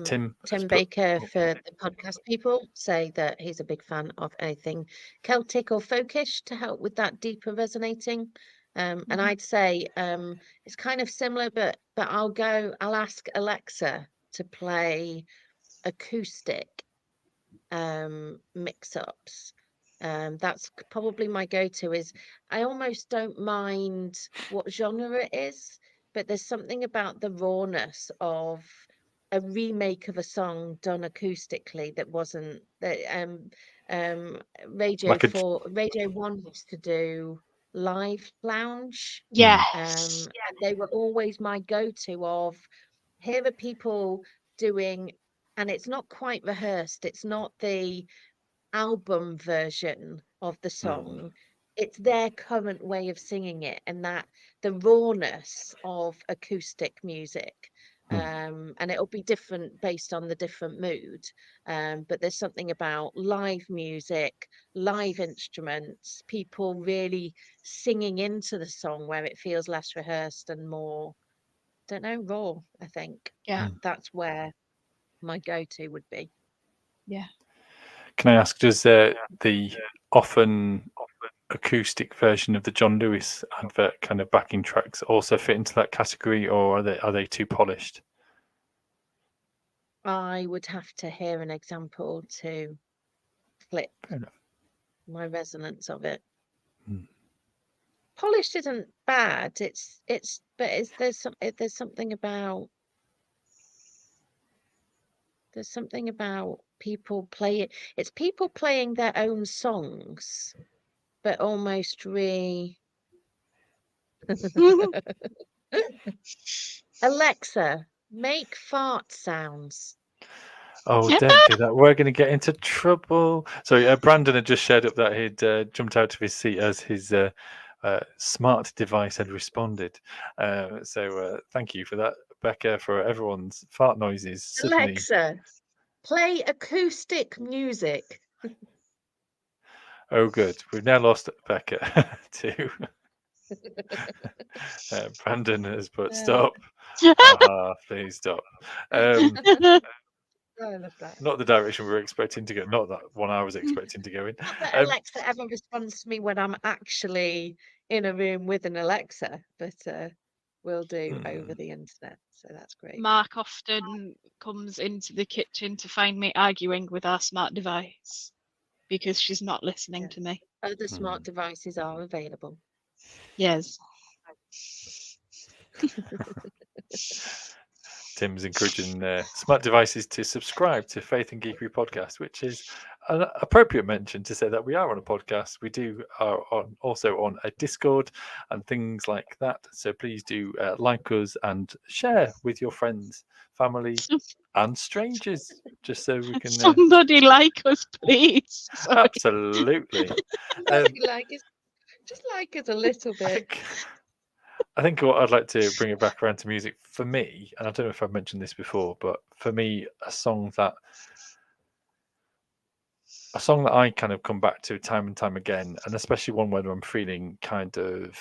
Tim Baker for the podcast people say that he's a big fan of anything Celtic or folkish to help with that deeper resonating. And I'd say it's kind of similar, but I'll ask Alexa to play acoustic mix-ups. That's probably my go-to. Is I almost don't mind what genre it is, but there's something about the rawness of a remake of a song done acoustically that wasn't that Radio 1 used to do Live Lounge. Yes. And they were always my go-to of, here are people doing, and it's not quite rehearsed, it's not the album version of the song, it's their current way of singing it, and that the rawness of acoustic music. And it'll be different based on the different mood, but there's something about live music, live instruments, people really singing into the song where it feels less rehearsed and more, don't know, raw. I think that's where my go-to would be. Yeah. Can I ask, does the often acoustic version of the John Lewis advert kind of backing tracks also fit into that category, or are they too polished? I would have to hear an example to flip my resonance of it. Polished isn't bad. There's something about people playing. It's people playing their own songs, but almost Alexa, make fart sounds. Oh, don't do that. We're going to get into trouble. Sorry, Brandon had just shared up that he'd jumped out of his seat as his smart device had responded. So thank you for that, Becca, for everyone's fart noises. Suddenly... Alexa, play acoustic music. Oh, good. We've now lost Becca too. Brandon has put stop. Please stop. Not the direction we were expecting to go. Not that one I was expecting to go in. Not that Alexa ever responds to me when I'm actually in a room with an Alexa, but we'll do over the internet. So that's great. Mark often comes into the kitchen to find me arguing with our smart device because she's not listening to me. Other smart devices are available. Yes. Tim's encouraging smart devices to subscribe to Faith and Geekery podcast, which is an appropriate mention to say that we are on a podcast. We are also on a Discord and things like that. So please do like us and share with your friends, family, and strangers, just so we can. Somebody like us, please. Sorry. Absolutely. Just like us a little bit. I think what I'd like to bring it back around to music for me, and I don't know if I've mentioned this before, but for me, a song that I kind of come back to time and time again, and especially one where I'm feeling kind of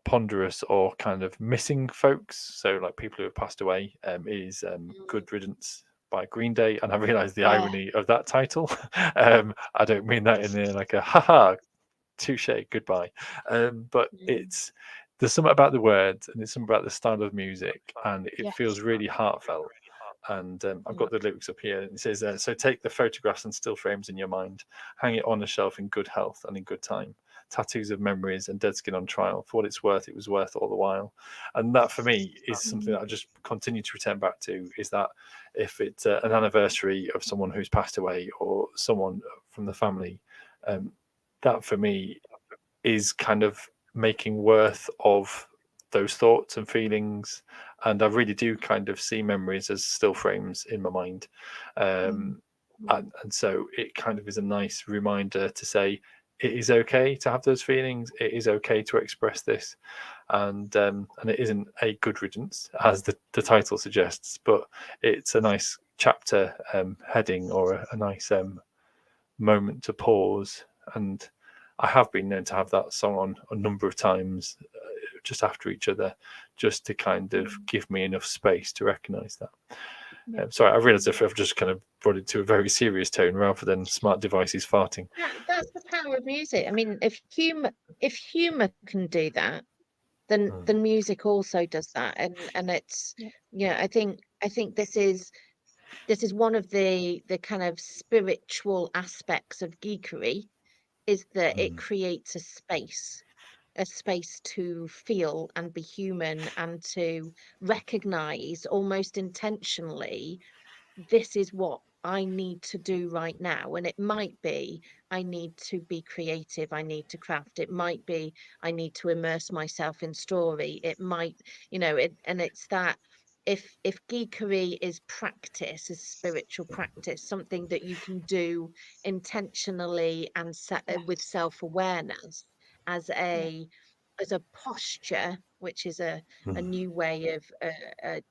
ponderous or kind of missing folks, so like people who have passed away, is Good Riddance by Green Day. And I realise the irony of that title. I don't mean that in like a haha, touche, goodbye. But there's something about the words, and it's something about the style of music, and it feels really heartfelt. And I've got the lyrics up here. And it says, so take the photographs and still frames in your mind, hang it on a shelf in good health and in good time. Tattoos of memories and dead skin on trial. For what it's worth, it was worth all the while. And that for me is something that I just continue to return back to, is that if it's an anniversary of someone who's passed away or someone from the family, that for me is kind of making worth of those thoughts and feelings, and I really do kind of see memories as still frames in my mind, and so it kind of is a nice reminder to say it is okay to have those feelings, it is okay to express this, and it isn't a good riddance as the title suggests, but it's a nice chapter heading, or a nice moment to pause. And I have been known to have that song on a number of times, just after each other, just to kind of give me enough space to recognise that. Sorry, I realise if I've just kind of brought it to a very serious tone rather than smart devices farting. That's the power of music. I mean, if humor can do that, then music also does that, and it's I think this is one of the kind of spiritual aspects of geekery, is that it creates a space to feel and be human, and to recognize almost intentionally, this is what I need to do right now. And it might be I need to be creative, I need to craft. It might be I need to immerse myself in story. It might, and it's that, if geekery is practice, is spiritual practice, something that you can do intentionally and with self-awareness, as a posture, which is a new way of a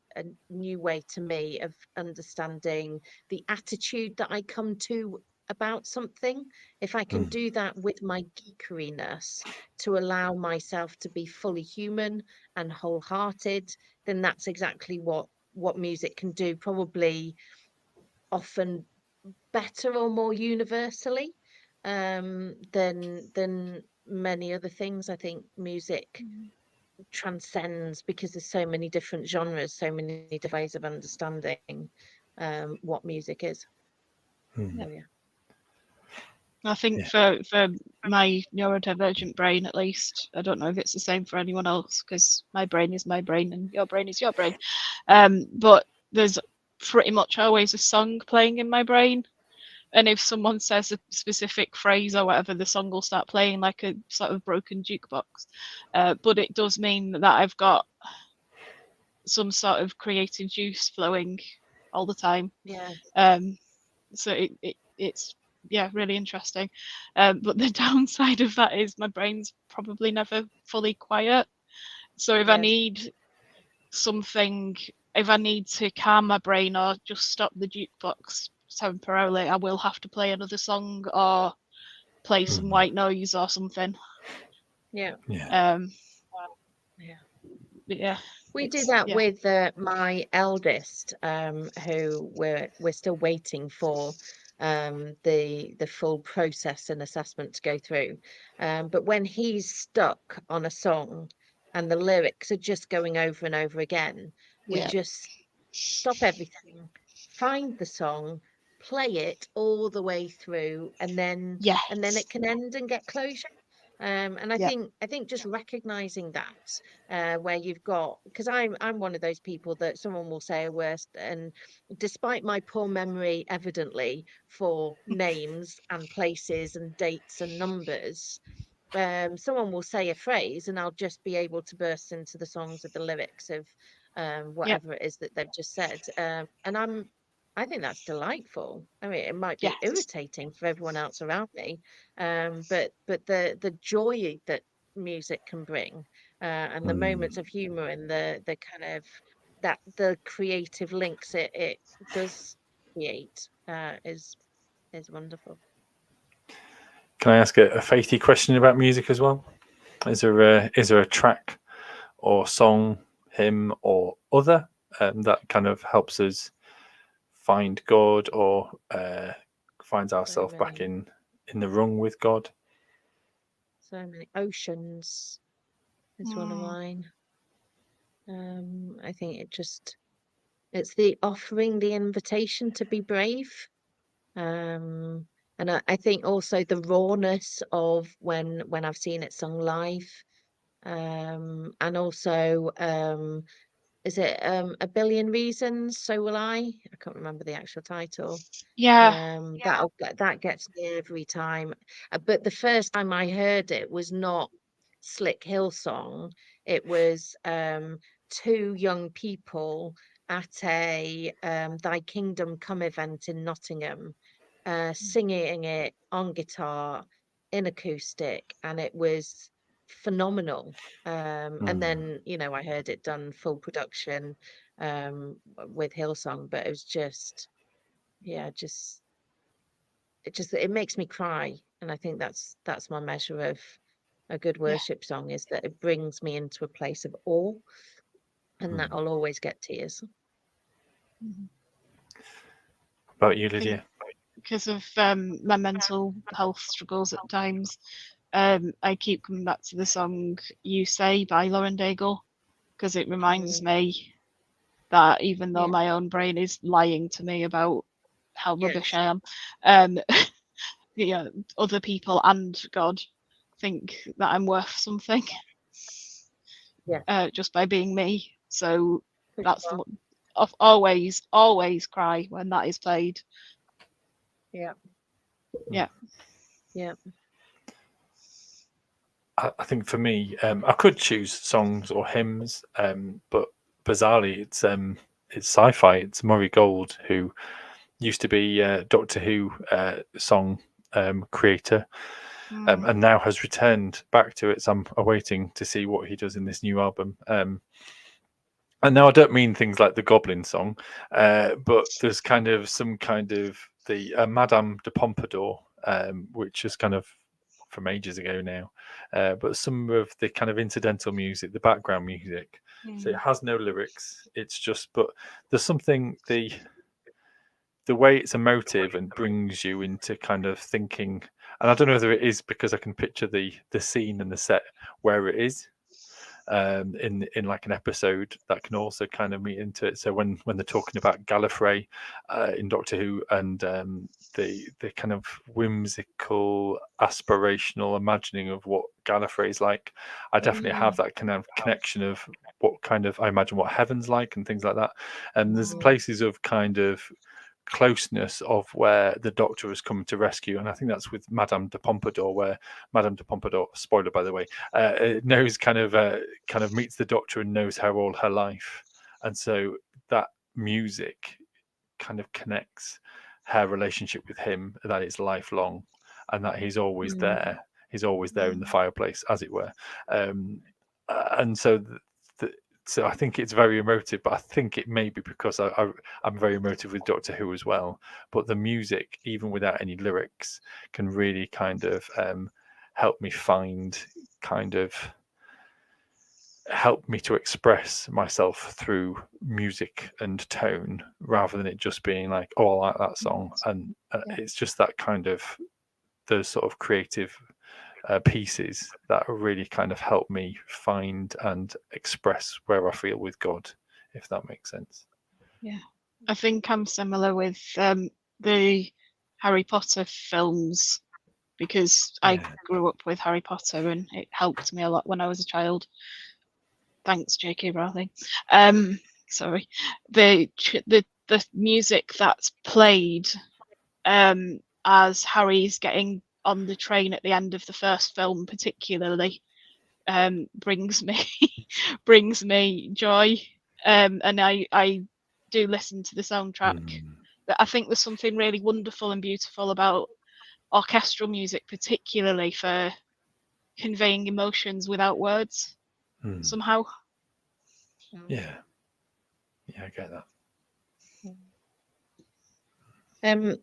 new way to me of understanding the attitude that I come to about something. If I can do that with my geekeriness, to allow myself to be fully human and wholehearted, then that's exactly what music can do, probably often better or more universally than many other things. I think music transcends, because there's so many different genres, so many different ways of understanding what music is. So, yeah. I think for my neurodivergent brain, at least, I don't know if it's the same for anyone else, because my brain is my brain and your brain is your brain. But there's pretty much always a song playing in my brain. And if someone says a specific phrase or whatever, the song will start playing like a sort of broken jukebox. But it does mean that I've got some sort of creative juice flowing all the time. Yeah. So it's really interesting. But the downside of that is my brain's probably never fully quiet. So if I need something, if I need to calm my brain or just stop the jukebox temporarily, I will have to play another song or play some white noise or something. Yeah. Yeah. We do that with my eldest, who we're still waiting for the full process and assessment to go through. But when he's stuck on a song and the lyrics are just going over and over again, we just stop everything, find the song, play it all the way through, and then it can end and get closure. And I think just recognizing that, where you've got, because I'm one of those people that someone will say a word, and despite my poor memory, evidently, for names and places and dates and numbers, someone will say a phrase and I'll just be able to burst into the songs of the lyrics of whatever it is that they've just said. And I think that's delightful. I mean, it might be irritating for everyone else around me, but the joy that music can bring, and the moments of humor, and the kind of that the creative links it does create, is wonderful. Can I ask a faithy question about music as well? Is there a track or song, hymn or other that kind of helps us find God, or finds ourselves back in the rung with God? So many. Oceans is one of mine. I think it's the offering, the invitation to be brave. And I think also the rawness of when I've seen it sung live, and also is it A Billion Reasons, So Will I can't remember the actual title. Yeah. That gets me every time. But the first time I heard it was not Slick Hillsong. It was two young people at a Thy Kingdom Come event in Nottingham, singing it on guitar in acoustic, and it was phenomenal. And then, you know, I heard it done full production with Hillsong, but it was just, yeah, it makes me cry. And I think that's my measure of a good Yeah. worship song, is that it brings me into a place of awe, and that Mm. I'll always get tears. Mhm. About you, I think Lydia? because of my mental health struggles at times, I keep coming back to the song "You Say" by Lauren Daigle, because it reminds me that even though Yeah. my own brain is lying to me about how rubbish I am, yeah, other people and God think that I'm worth something. Yeah. Just by being me. So For that's sure. always cry when that is played. Yeah. Yeah. Yeah. I think for me, I could choose songs or hymns, but bizarrely, it's sci-fi. It's Murray Gold, who used to be Doctor Who song creator, and now has returned back to it. So I'm awaiting to see what he does in this new album. And now I don't mean things like the Goblin song, but there's kind of some kind of the Madame de Pompadour, which is kind of from ages ago now, but some of the kind of incidental music, the background music. So it has no lyrics. It's just, but there's something the way it's emotive and brings you into kind of thinking. And I don't know whether it is because I can picture the scene and the set where it is in like an episode that can also kind of meet into it. So when they're talking about Gallifrey in Doctor Who, and the kind of whimsical, aspirational imagining of what Gallifrey is like, I definitely have that kind of connection of what kind of I imagine what heaven's like and things like that. And there's places of kind of closeness of where the Doctor has come to rescue, and I think that's with Madame de Pompadour, where Madame de Pompadour, spoiler by the way, knows kind of meets the Doctor and knows her all her life, and so that music kind of connects her relationship with him, that it's lifelong, and that he's always there. He's always there in the fireplace, as it were, and so so I think it's very emotive, but I think it may be because I'm very emotive with Doctor Who as well. But the music, even without any lyrics, can really kind of help me find kind of help me to express myself through music and tone, rather than it just being like, oh, I like that song. And it's just that kind of those sort of creative pieces that really kind of help me find and express where I feel with God, if that makes sense. Yeah. I think I'm similar with the Harry Potter films, because I grew up with Harry Potter and it helped me a lot when I was a child. Thanks, J.K. Rowling. Sorry. The music that's played as Harry's getting on the train at the end of the first film, particularly, brings me joy. And I do listen to the soundtrack. But I think there's something really wonderful and beautiful about orchestral music, particularly for conveying emotions without words somehow. Yeah, I get that.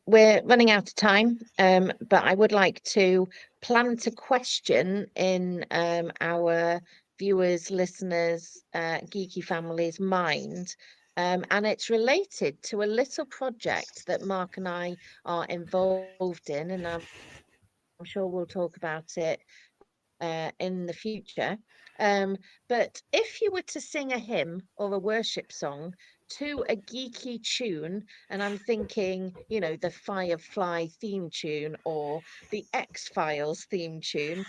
We're running out of time, but I would like to plant a question in our viewers, listeners, geeky families' mind. And it's related to a little project that Mark and I are involved in, and I'm sure we'll talk about it in the future. But if you were to sing a hymn or a worship song to a geeky tune, and I'm thinking, you know, the Firefly theme tune or the X-Files theme tune,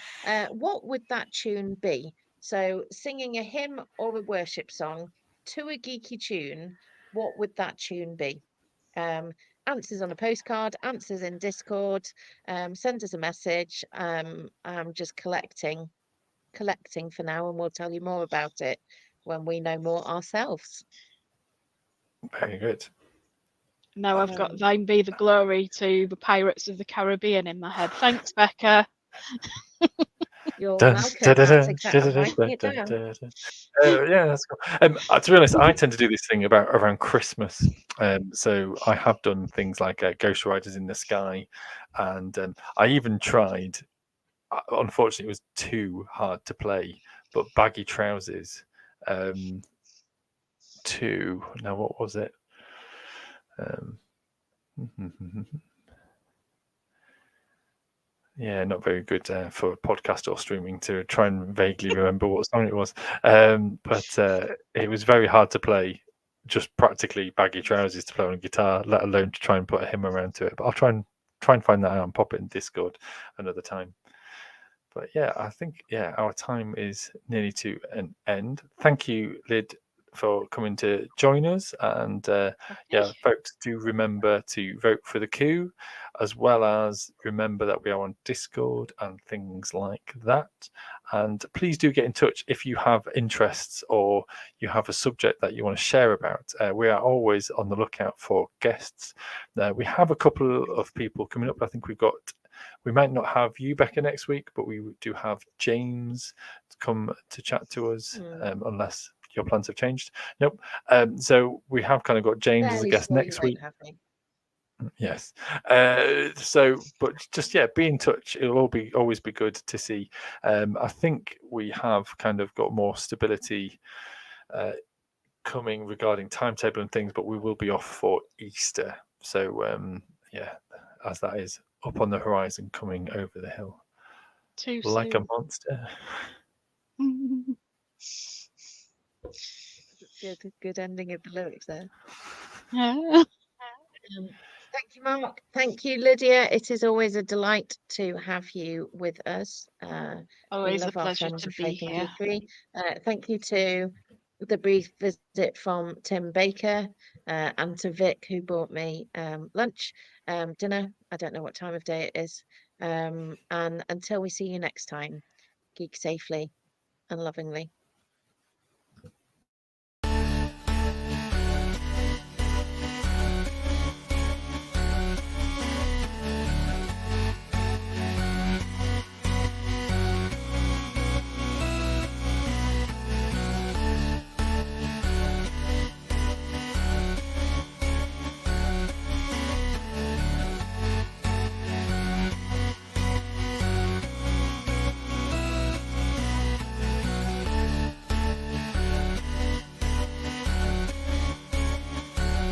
what would that tune be? So singing a hymn or a worship song to a geeky tune, what would that tune be? Answers on a postcard, answers in Discord, send us a message. I'm just collecting for now, and we'll tell you more about it when we know more ourselves. Very good. Now I've got Thine Be the Glory to the Pirates of the Caribbean in my head. Thanks, Becca. You're welcome. That's exactly. I'm writing it down. Yeah, that's cool. To be honest, I tend to do this thing around Christmas. So I have done things like Ghost Riders in the Sky, and I even tried. Unfortunately, it was too hard to play. But Baggy Trousers, two. Now, what was it? Yeah, not very good for podcast or streaming to try and vaguely remember what song it was. But it was very hard to play, just practically Baggy Trousers to play on a guitar, let alone to try and put a hymn around to it. But I'll try and find that out and pop it in Discord another time. But yeah, I think our time is nearly to an end. Thank you, Lyd, for coming to join us. And folks, do remember to vote for the coup, as well as remember that we are on Discord and things like that. And please do get in touch if you have interests or you have a subject that you want to share about. We are always on the lookout for guests. We have a couple of people coming up. I think we might not have you, Becca, next week, but we do have James to come to chat to us, unless your plans have changed. Nope. So we have kind of got James as a guest next week. Yes. But just be in touch. It'll always be good to see. I think we have kind of got more stability coming regarding timetable and things, but we will be off for Easter. So as that is up on the horizon, coming over the hill like a monster. Good ending of the lyrics there. Yeah. Thank you, Mark. Thank you, Lydia. It is always a delight to have you with us. Always a pleasure to be here. Thank you to the brief visit from Tim Baker and to Vic, who bought me lunch, dinner. I don't know what time of day it is. And until we see you next time, geek safely and lovingly.